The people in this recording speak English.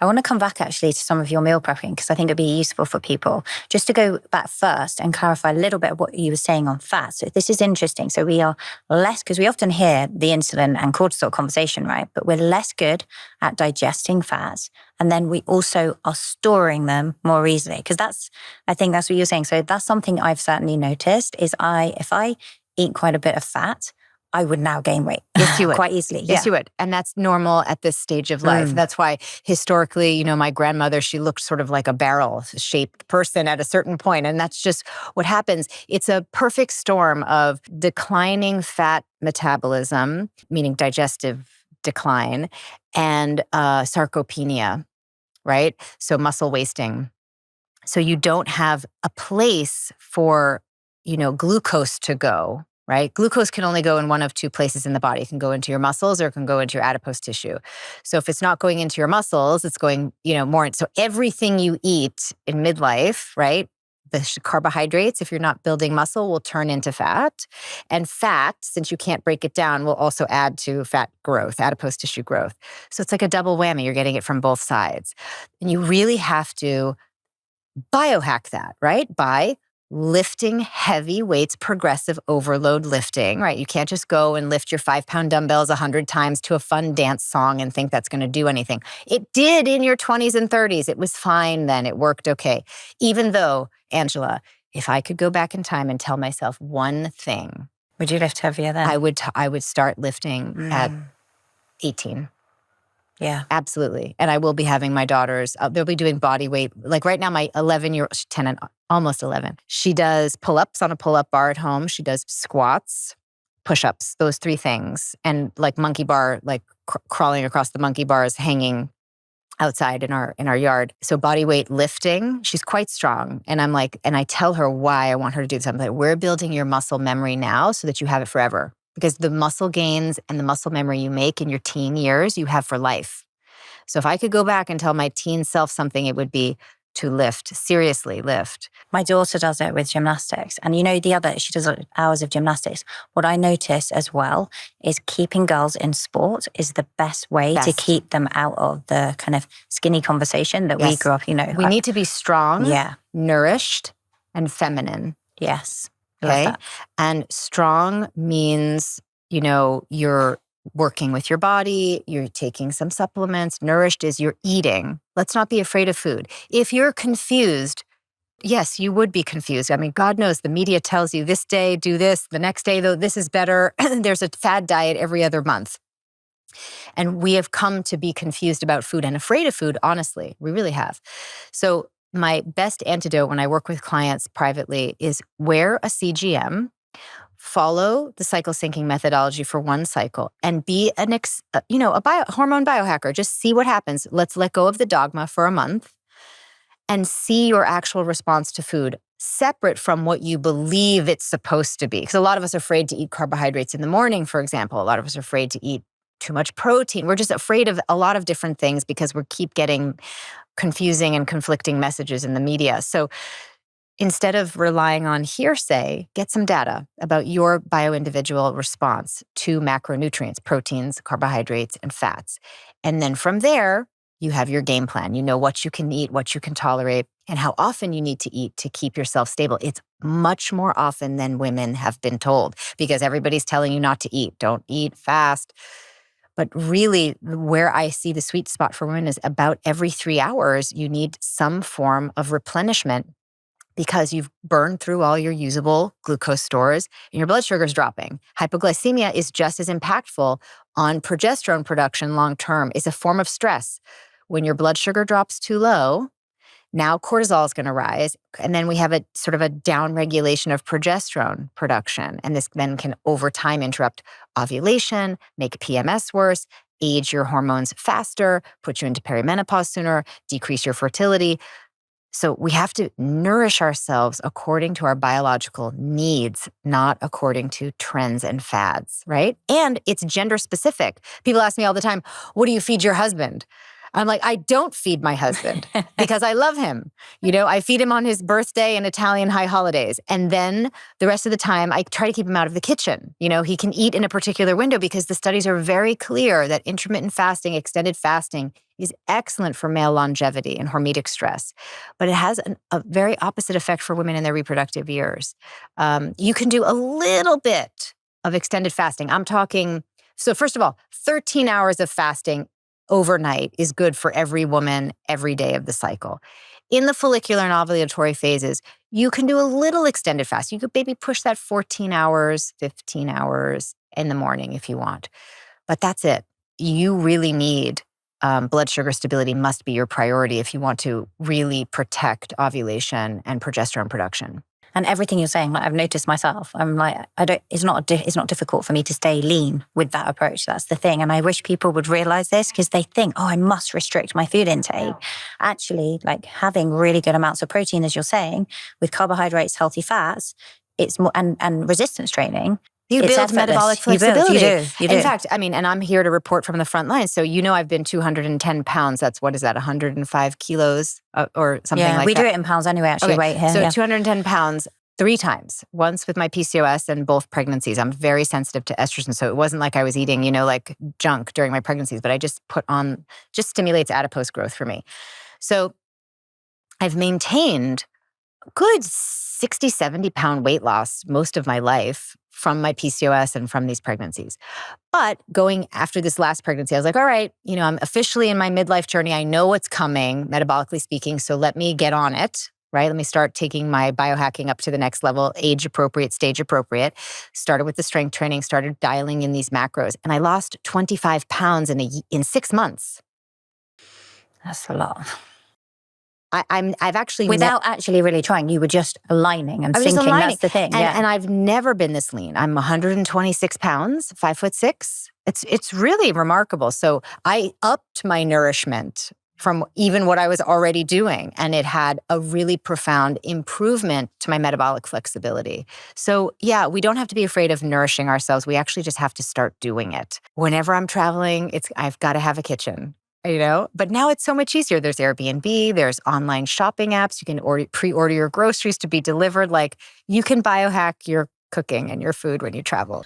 I want to come back actually to some of your meal prepping because I think it'd be useful for people. Just to go back first and clarify a little bit of what you were saying on fat. So this is interesting. So we are less, because we often hear the insulin and cortisol conversation, right? But we're less good at digesting fats. And then we also are storing them more easily. Because I think that's what you're saying. So that's something I've certainly noticed is if I eat quite a bit of fat, I would now gain weight. Yes, you would. Quite easily. Yes, you would. And that's normal at this stage of life. That's why historically, my grandmother, she looked sort of like a barrel-shaped person at a certain point. And that's just what happens. It's a perfect storm of declining fat metabolism, meaning digestive decline, and sarcopenia, right? So muscle wasting. So you don't have a place for, glucose to go. Right? Glucose can only go in one of two places in the body. It can go into your muscles or it can go into your adipose tissue. So if it's not going into your muscles, it's going, more. So everything you eat in midlife, right? The carbohydrates, if you're not building muscle, will turn into fat. And fat, since you can't break it down, will also add to fat growth, adipose tissue growth. So it's like a double whammy. You're getting it from both sides. And you really have to biohack that, right? By lifting heavy weights, progressive overload lifting, right? You can't just go and lift your 5-pound dumbbells 100 times to a fun dance song and think that's going to do anything. It did in your 20s and 30s. It was fine then. It worked okay. Even though, Angela, if I could go back in time and tell myself one thing. Would you lift heavier then? I would start lifting at 18. Yeah. Absolutely. And I will be having my daughters, they'll be doing body weight. Like right now, my 11-year-old, 10 and almost 11, she does pull-ups on a pull-up bar at home. She does squats, push-ups, those 3 things. And like monkey bar, like crawling across the monkey bars, hanging outside in our yard. So body weight lifting, she's quite strong. And I'm like, and I tell her why I want her to do this. I'm like, we're building your muscle memory now so that you have it forever. Because the muscle gains and the muscle memory you make in your teen years, you have for life. So if I could go back and tell my teen self something, it would be to lift, seriously lift. My daughter does it with gymnastics. And she does hours of gymnastics. What I notice as well is keeping girls in sport is the best way to keep them out of the kind of skinny conversation that we grew up, We need to be strong, nourished, and feminine. Yes. Okay. And strong means, you're working with your body, you're taking some supplements. Nourished is you're eating. Let's not be afraid of food. If you're confused, yes, you would be confused. I mean, God knows the media tells you this day, do this, the next day, though, this is better. There's a fad diet every other month. And we have come to be confused about food and afraid of food, honestly. We really have. So my best antidote when I work with clients privately is wear a CGM, follow the cycle syncing methodology for one cycle, and be a hormone biohacker. Just see what happens. Let's let go of the dogma for a month and see your actual response to food separate from what you believe it's supposed to be. Because a lot of us are afraid to eat carbohydrates in the morning, for example. A lot of us are afraid to eat too much protein. We're just afraid of a lot of different things because we keep getting confusing and conflicting messages in the media. So instead of relying on hearsay, get some data about your bioindividual response to macronutrients, proteins, carbohydrates, and fats. And then from there, you have your game plan. You know what you can eat, what you can tolerate, and how often you need to eat to keep yourself stable. It's much more often than women have been told because everybody's telling you not to eat. Don't eat fast. But really, where I see the sweet spot for women is about every 3 hours, you need some form of replenishment because you've burned through all your usable glucose stores and your blood sugar is dropping. Hypoglycemia is just as impactful on progesterone production long-term. It's a form of stress. When your blood sugar drops too low, now cortisol is going to rise. And then we have a sort of a downregulation of progesterone production. And this then can over time interrupt ovulation, make PMS worse, age your hormones faster, put you into perimenopause sooner, decrease your fertility. So we have to nourish ourselves according to our biological needs, not according to trends and fads, right? And it's gender specific. People ask me all the time, what do you feed your husband? I'm like, I don't feed my husband because I love him. I feed him on his birthday and Italian high holidays. And then the rest of the time, I try to keep him out of the kitchen. He can eat in a particular window because the studies are very clear that intermittent fasting, extended fasting is excellent for male longevity and hormetic stress. But it has a very opposite effect for women in their reproductive years. You can do a little bit of extended fasting. I'm talking, so first of all, 13 hours of fasting overnight is good for every woman every day of the cycle. In the follicular and ovulatory phases, you can do a little extended fast. You could maybe push that 14 hours, 15 hours in the morning if you want. But that's it. You really need blood sugar stability must be your priority if you want to really protect ovulation and progesterone production. And everything you're saying, like I've noticed myself, I'm like, it's not difficult for me to stay lean with that approach. That's the thing. And I wish people would realize this because they think, I must restrict my food intake. Actually, like having really good amounts of protein, as you're saying, with carbohydrates, healthy fats, it's more, and resistance training. You It's build effortless. metabolic flexibility. You do. In fact, and I'm here to report from the front line. So I've been 210 pounds. That's, what is that, 105 kilos or something like that? Yeah, we do it in pounds anyway, actually, Okay. weight here. So yeah. 210 pounds 3 times, once with my PCOS and both pregnancies. I'm very sensitive to estrogen. So it wasn't like I was eating, like junk during my pregnancies, but I just just stimulates adipose growth for me. So I've maintained good 60, 70 pound weight loss most of my life from my PCOS and from these pregnancies. But going after this last pregnancy, I was like, all right, I'm officially in my midlife journey. I know what's coming, metabolically speaking. So let me get on it, right? Let me start taking my biohacking up to the next level, age appropriate, stage appropriate. Started with the strength training, started dialing in these macros. And I lost 25 pounds in 6 months. That's a lot. I've actually without actually really trying, you were just aligning and thinking. That's the thing. And I've never been this lean. I'm 126 pounds, 5'6". It's really remarkable. So I upped my nourishment from even what I was already doing, and it had a really profound improvement to my metabolic flexibility. So yeah, we don't have to be afraid of nourishing ourselves. We actually just have to start doing it. Whenever I'm traveling, I've got to have a kitchen. But now it's so much easier. There's Airbnb, there's online shopping apps. You can pre-order your groceries to be delivered. Like, you can biohack your cooking and your food when you travel.